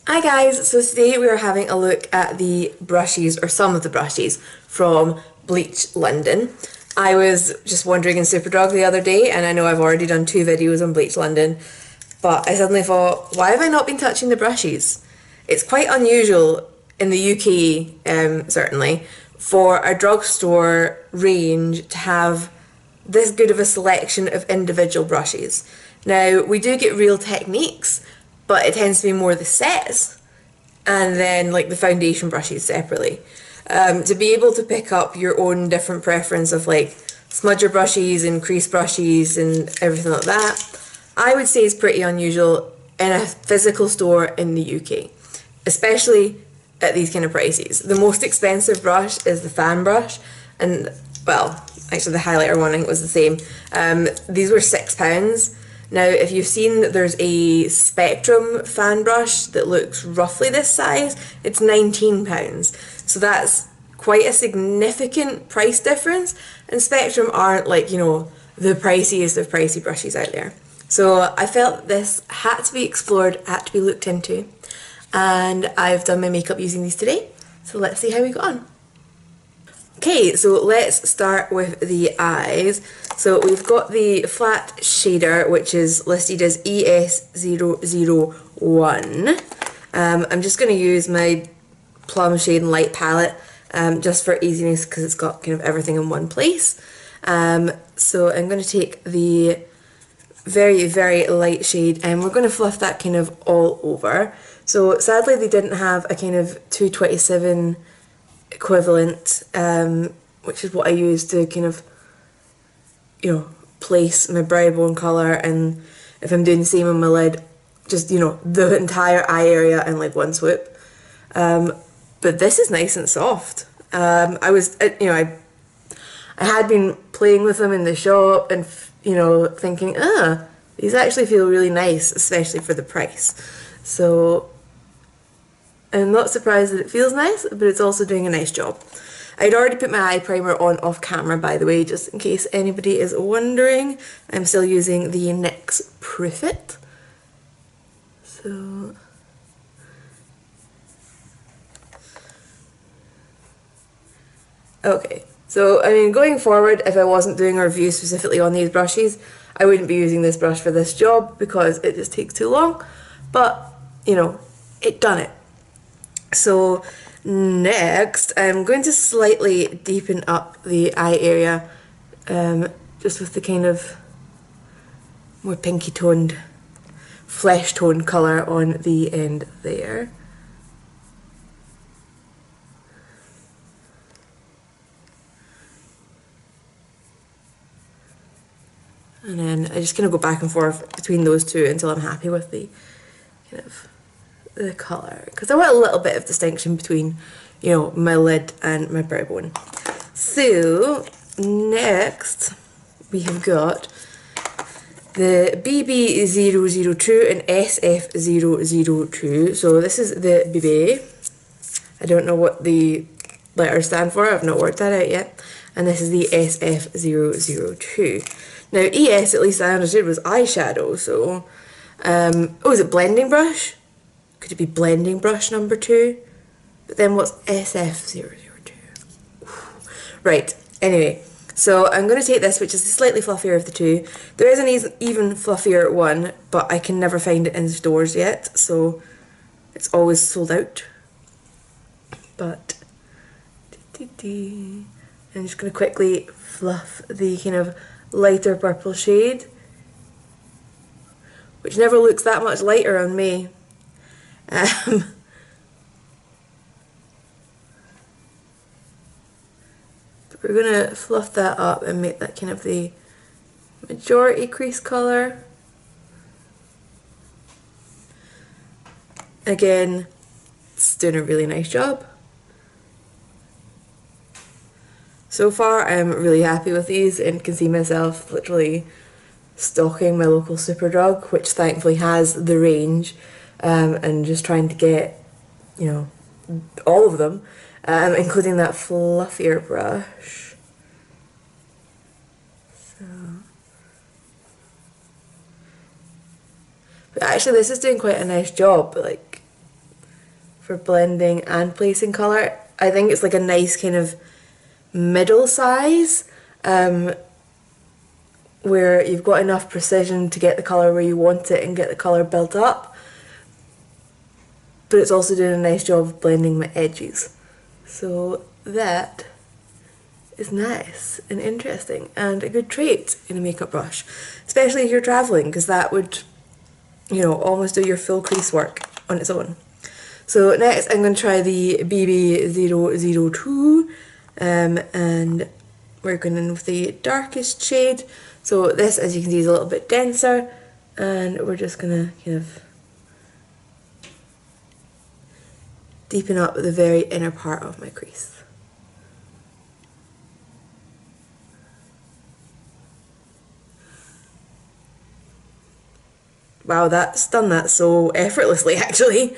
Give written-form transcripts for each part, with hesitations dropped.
Hi guys, so today we are having a look at the brushes, or some of the brushes, from Bleach London. I was just wandering in Superdrug the other day, and I know I've already done 2 videos on Bleach London, but I suddenly thought, why have I not been touching the brushes? It's quite unusual in the UK, certainly, for a drugstore range to have this good of a selection of individual brushes. Now, we do get Real Techniques, but it tends to be more the sets and then like the foundation brushes separately. To be able to pick up your own different preference of like smudger brushes and crease brushes and everything like that, I would say is pretty unusual in a physical store in the UK, especially at these kind of prices. The most expensive brush is the fan brush, and well, actually the highlighter one I think was the same. These were £6. Now, if you've seen, there's a Spectrum fan brush that looks roughly this size, it's £19. So that's quite a significant price difference, and Spectrum aren't like, you know, the priciest of pricey brushes out there. So I felt this had to be explored, had to be looked into, and I've done my makeup using these today, so let's see how we got on. Okay, so let's start with the eyes. So we've got the flat shader, which is listed as ES001. I'm just going to use my plum shade and light palette just for easiness because it's got kind of everything in one place. So I'm going to take the very, very light shade and we're going to fluff that kind of all over. So sadly they didn't have a kind of 227 equivalent, which is what I use to kind of, you know, place my brow bone colour, and if I'm doing the same on my lid, just, you know, the entire eye area in like one swoop. But this is nice and soft. I was, you know, I had been playing with them in the shop and, you know, thinking, these actually feel really nice, especially for the price. So I'm not surprised that it feels nice, but it's also doing a nice job. I'd already put my eye primer on off camera, by the way, just in case anybody is wondering. I'm still using the NYX Proof It. So okay, so I mean, going forward, if I wasn't doing a review specifically on these brushes, I wouldn't be using this brush for this job because it just takes too long, but, you know, it done it. So next, I'm going to slightly deepen up the eye area, just with the kind of more pinky toned, flesh toned colour on the end there. And then I'm just going to go back and forth between those two until I'm happy with the kind of the colour, because I want a little bit of distinction between, you know, my lid and my brow bone. So next we have got the BB002 and SF002. So this is the BB. I don't know what the letters stand for, I've not worked that out yet. And this is the SF002. Now ES, at least I understood, was eyeshadow, so oh, is it blending brush? Could it be blending brush number 2? But then what's SF002? Right, anyway, so I'm going to take this, which is the slightly fluffier of the two. There is an even fluffier one, but I can never find it in stores yet, so it's always sold out. But I'm just going to quickly fluff the kind of lighter purple shade, which never looks that much lighter on me. But we're going to fluff that up and make that kind of the majority crease colour. Again, it's doing a really nice job. So far I'm really happy with these and can see myself literally stalking my local Superdrug, which thankfully has the range, and just trying to get, you know, all of them, including that fluffier brush. So, but actually this is doing quite a nice job, like for blending and placing colour. I think it's like a nice kind of middle size, where you've got enough precision to get the colour where you want it and get the colour built up, but it's also doing a nice job of blending my edges. So that is nice and interesting and a good trait in a makeup brush, especially if you're travelling, because that would, you know, almost do your full crease work on its own. So next I'm going to try the BB002, and we're going in with the darkest shade. So this, as you can see, is a little bit denser, and we're just going to kind of deepen up the very inner part of my crease. Wow, that's done that so effortlessly, actually.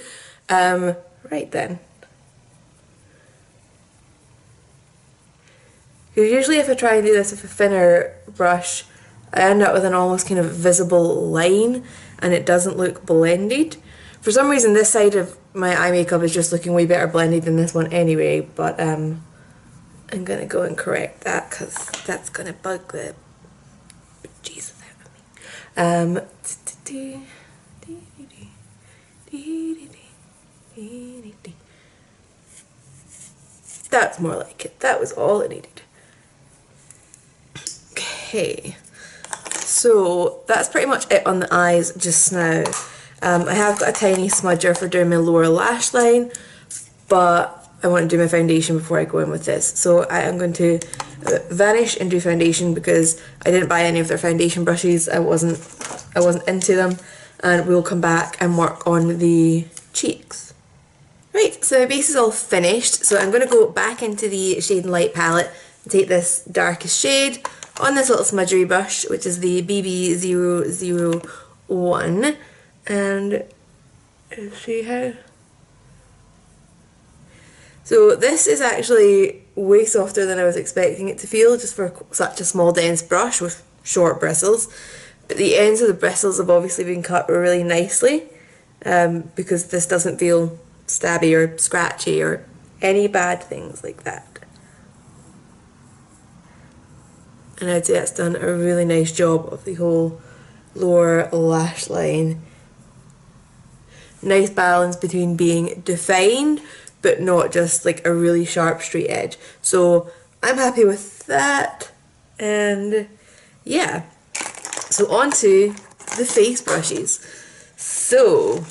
Right then. Because usually if I try and do this with a thinner brush, I end up with an almost kind of visible line and it doesn't look blended. For some reason this side of my eye makeup is just looking way better blended than this one anyway, but I'm going to go and correct that because that's going to bug the Jesus out of me. That's more like it. That was all it needed. Okay, so that's pretty much it on the eyes just now. I have got a tiny smudger for doing my lower lash line, but I want to do my foundation before I go in with this. So I am going to vanish and do foundation because I didn't buy any of their foundation brushes. I wasn't into them, and we'll come back and work on the cheeks. Right, so my base is all finished, so I'm going to go back into the Shade and Light palette and take this darkest shade on this little smudgery brush, which is the BB001, and see how... So this is actually way softer than I was expecting it to feel, just for such a small dense brush with short bristles. But the ends of the bristles have obviously been cut really nicely, because this doesn't feel stabby or scratchy or any bad things like that. And I'd say that's done a really nice job of the whole lower lash line. Nice balance between being defined but not just like a really sharp straight edge. So I'm happy with that, and yeah. So on to the face brushes. So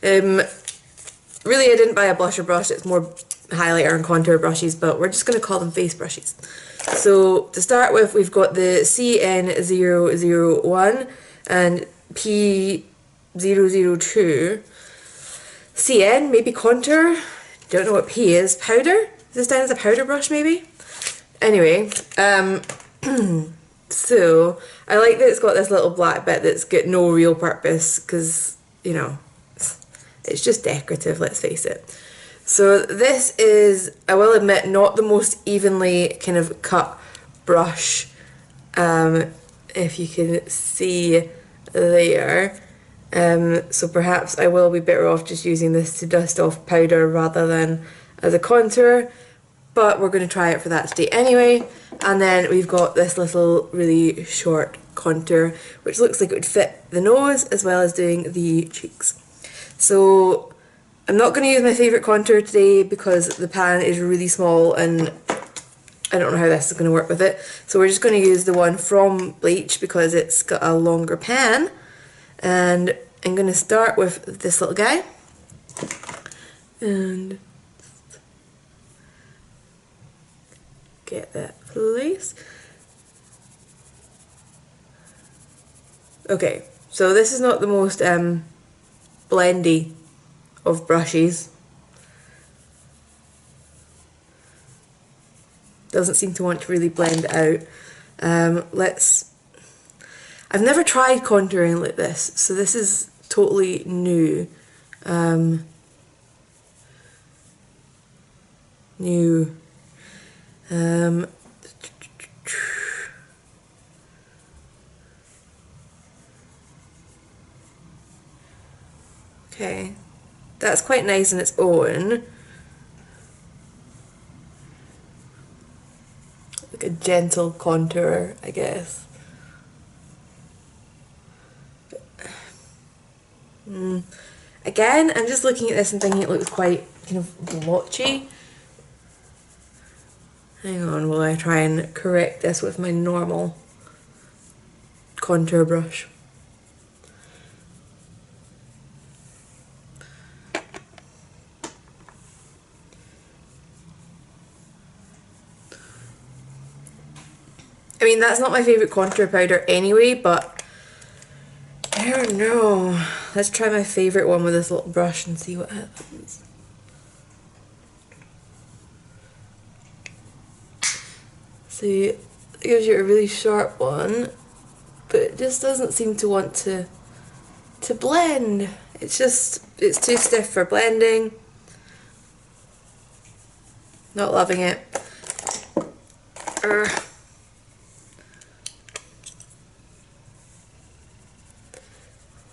really I didn't buy a blusher brush, it's more highlighter and contour brushes, but we're just going to call them face brushes. So to start with, we've got the CN001 and P002. CN, maybe contour, don't know what P is, powder? Is this down as a powder brush maybe? Anyway, so I like that it's got this little black bit that's got no real purpose because, you know, it's just decorative, let's face it. So this is, I will admit, not the most evenly kind of cut brush, if you can see there. So perhaps I will be better off just using this to dust off powder rather than as a contour, but we're going to try it for that today anyway. And then we've got this little really short contour which looks like it would fit the nose as well as doing the cheeks. So I'm not going to use my favourite contour today because the pan is really small and I don't know how this is going to work with it. So we're just going to use the one from Bleach because it's got a longer pan. And I'm going to start with this little guy. And get that place. Okay, so this is not the most blendy of brushes. Doesn't seem to want to really blend out. I've never tried contouring like this, so this is totally new. Okay, that's quite nice in its own. Like a gentle contour, I guess. Again, I'm just looking at this and thinking it looks quite kind of blotchy. Hang on while I try and correct this with my normal contour brush. I mean, that's not my favourite contour powder anyway, but I don't know. Let's try my favourite one with this little brush and see what happens. See, it gives you a really sharp one, but it just doesn't seem to want to blend. It's too stiff for blending. Not loving it.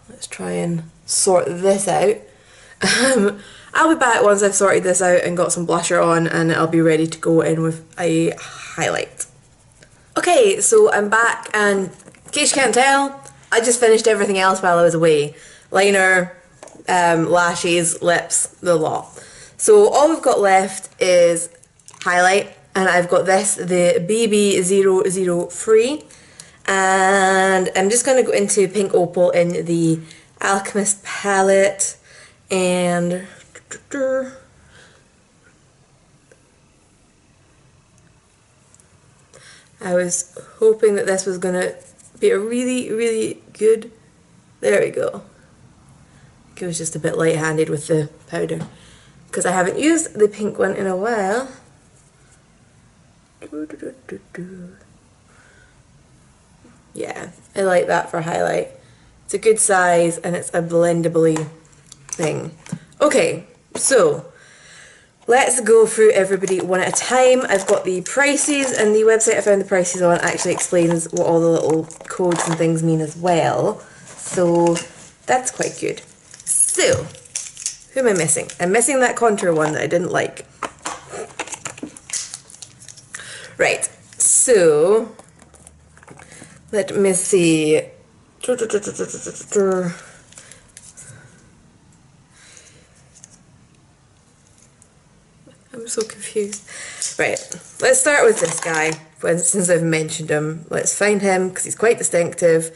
Let's try and sort this out. I'll be back once I've sorted this out and got some blusher on, and I'll be ready to go in with a highlight. Okay, so I'm back, and in case you can't tell, I just finished everything else while I was away. Liner, lashes, lips, the lot. So all we've got left is highlight, and I've got this, the BB003, and I'm just going to go into Pink Opal in the Alchemist palette, and I was hoping that this was going to be a really, really good, there we go. I think it was just a bit light-handed with the powder, because I haven't used the pink one in a while. Yeah, I like that for highlight. It's a good size and it's a blendable thing. Okay, so let's go through everybody one at a time. I've got the prices, and the website I found the prices on actually explains what all the little codes and things mean as well. So that's quite good. So, who am I missing? I'm missing that contour one that I didn't like. Right, so let me see. I'm so confused. Right, let's start with this guy, since I've mentioned him. Let's find him, because he's quite distinctive.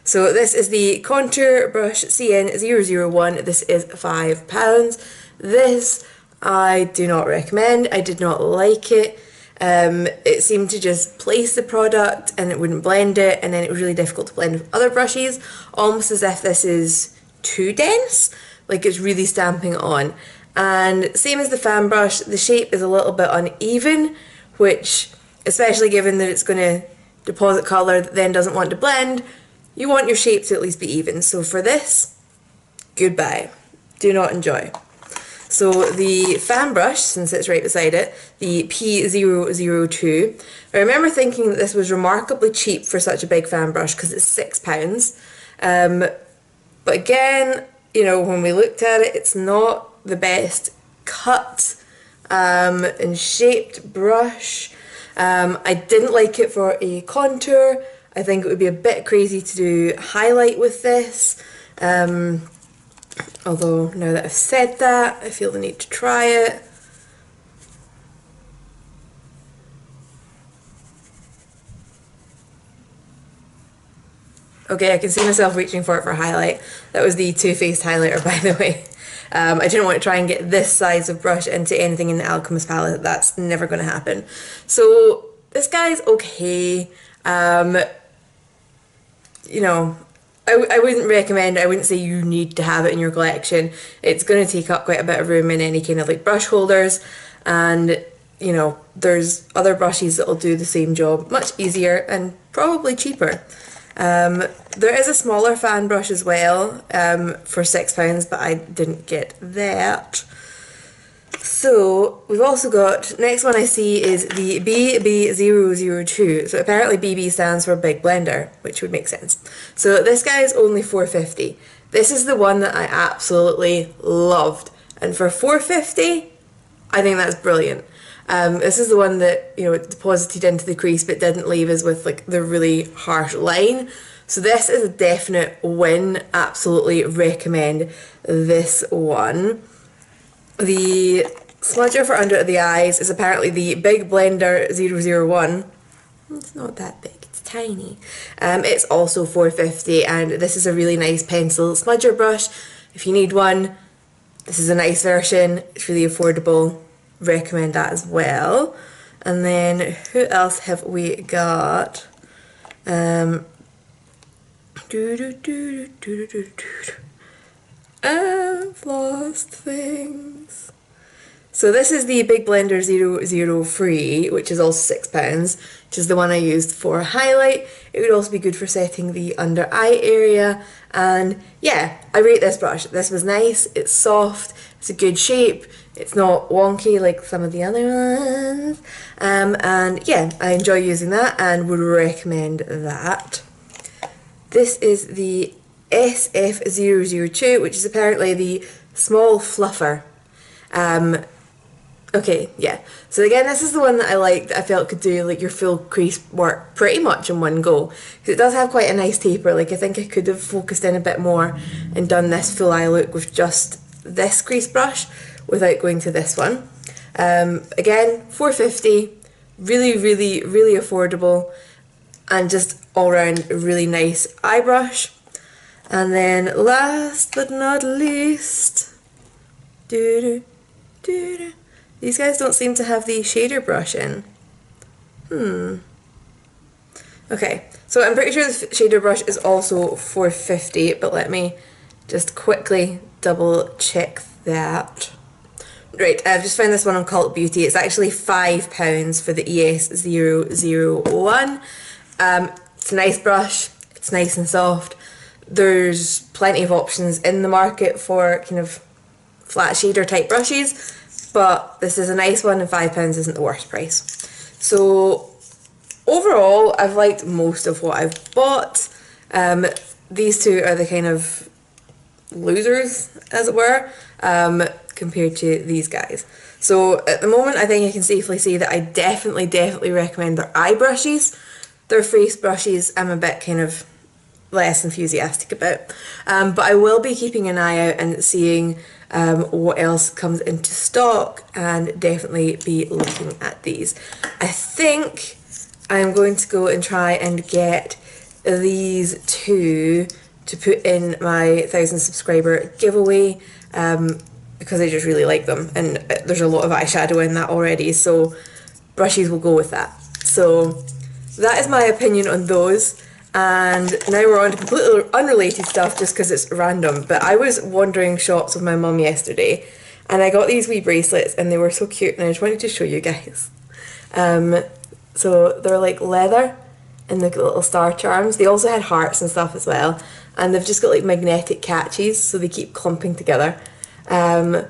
So this is the Contour Brush CN001. This is £5. This I do not recommend. I did not like it. It seemed to just place the product and it wouldn't blend it, and then it was really difficult to blend with other brushes, almost as if this is too dense, like it's really stamping on. And same as the fan brush, the shape is a little bit uneven, which, especially given that it's going to deposit colour that then doesn't want to blend, you want your shape to at least be even. So for this, goodbye. Do not enjoy. So the fan brush, since it's right beside it, the P002, I remember thinking that this was remarkably cheap for such a big fan brush because it's £6. But again, you know, when we looked at it, it's not the best cut and shaped brush. I didn't like it for a contour. I think it would be a bit crazy to do highlight with this. Although, now that I've said that, I feel the need to try it. Okay, I can see myself reaching for it for highlight. That was the Too Faced highlighter, by the way. I didn't want to try and get this size of brush into anything in the Alchemist palette. That's never going to happen. So, this guy's okay. You know, I wouldn't recommend, I wouldn't say you need to have it in your collection. It's going to take up quite a bit of room in any kind of like brush holders, and you know, there's other brushes that will do the same job much easier and probably cheaper. There is a smaller fan brush as well for £6, but I didn't get that. So we've also got, next one I see is the BB002. So apparently BB stands for Big Blender, which would make sense. So this guy is only £4.50. This is the one that I absolutely loved. and for $4.50, I think that's brilliant. This is the one that, you know, it deposited into the crease but didn't leave us with like the really harsh line. So this is a definite win. Absolutely recommend this one. The smudger for under the eyes is apparently the Big Blender 001. It's not that big, it's tiny. It's also $4.50, and this is a really nice pencil smudger brush. If you need one, this is a nice version. It's really affordable. Recommend that as well. And then who else have we got? I've lost things. So this is the Big Blender 003, which is also £6, which is the one I used for highlight. It would also be good for setting the under eye area. And yeah, I rate this brush. This was nice, it's soft, it's a good shape, it's not wonky like some of the other ones. And yeah, I enjoy using that and would recommend that. This is the SF002, which is apparently the small fluffer. Okay, yeah. So again, this is the one that I liked, that I felt could do like your full crease work pretty much in one go. Because it does have quite a nice taper. Like I think I could have focused in a bit more and done this full eye look with just this crease brush without going to this one. Again, $4.50, really, really, really affordable, and just all around a really nice eye brush. And then last but not least, these guys don't seem to have the shader brush in. Okay, so I'm pretty sure the shader brush is also $4.50, but let me just quickly double check that. Right, I've just found this one on Cult Beauty. It's actually £5 for the ES001. It's a nice brush, it's nice and soft. There's plenty of options in the market for kind of flat shader type brushes, but this is a nice one and £5 isn't the worst price. So overall, I've liked most of what I've bought. These two are the kind of losers, as it were, compared to these guys. So at the moment, I think I can safely say that I definitely recommend their eye brushes. Their face brushes, I'm a bit kind of less enthusiastic about. But I will be keeping an eye out and seeing what else comes into stock, and definitely be looking at these. I think I'm going to go and try and get these two to put in my 1,000 subscriber giveaway, because I just really like them, and there's a lot of eyeshadow in that already, so brushes will go with that. So that is my opinion on those. And now we're on to completely unrelated stuff just because it's random, but I was wandering shops with my mum yesterday and I got these wee bracelets and they were so cute, and I just wanted to show you guys. So they're like leather and they've got little star charms. They also had hearts and stuff as well, and they've just got like magnetic catches, so they keep clumping together. But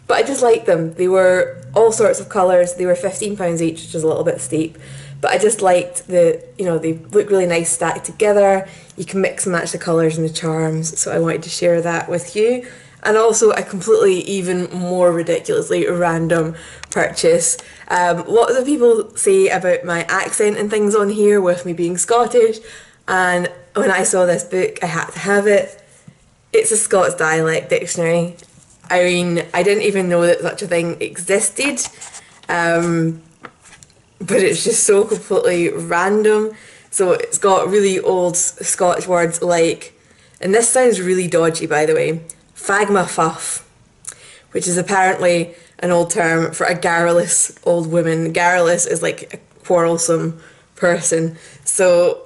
I just like them. They were all sorts of colours. They were £15 each, which is a little bit steep. But I just liked the, you know, they look really nice stacked together. You can mix and match the colours and the charms, so I wanted to share that with you. And also a completely even more ridiculously random purchase. Lots of people say about my accent and things on here with me being Scottish, and when I saw this book I had to have it. It's a Scots dialect dictionary. I mean, I didn't even know that such a thing existed. But it's just so completely random. So it's got really old Scottish words like, and this sounds really dodgy by the way, fagma fuff, which is apparently an old term for a garrulous old woman. Garrulous is like a quarrelsome person. So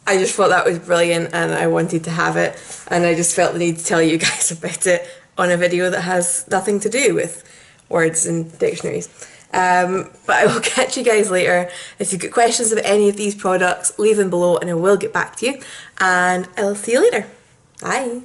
I just thought that was brilliant and I wanted to have it, and I just felt the need to tell you guys about it on a video that has nothing to do with words and dictionaries. But I will catch you guys later. If you've got questions about any of these products, leave them below and I will get back to you. And I'll see you later. Bye.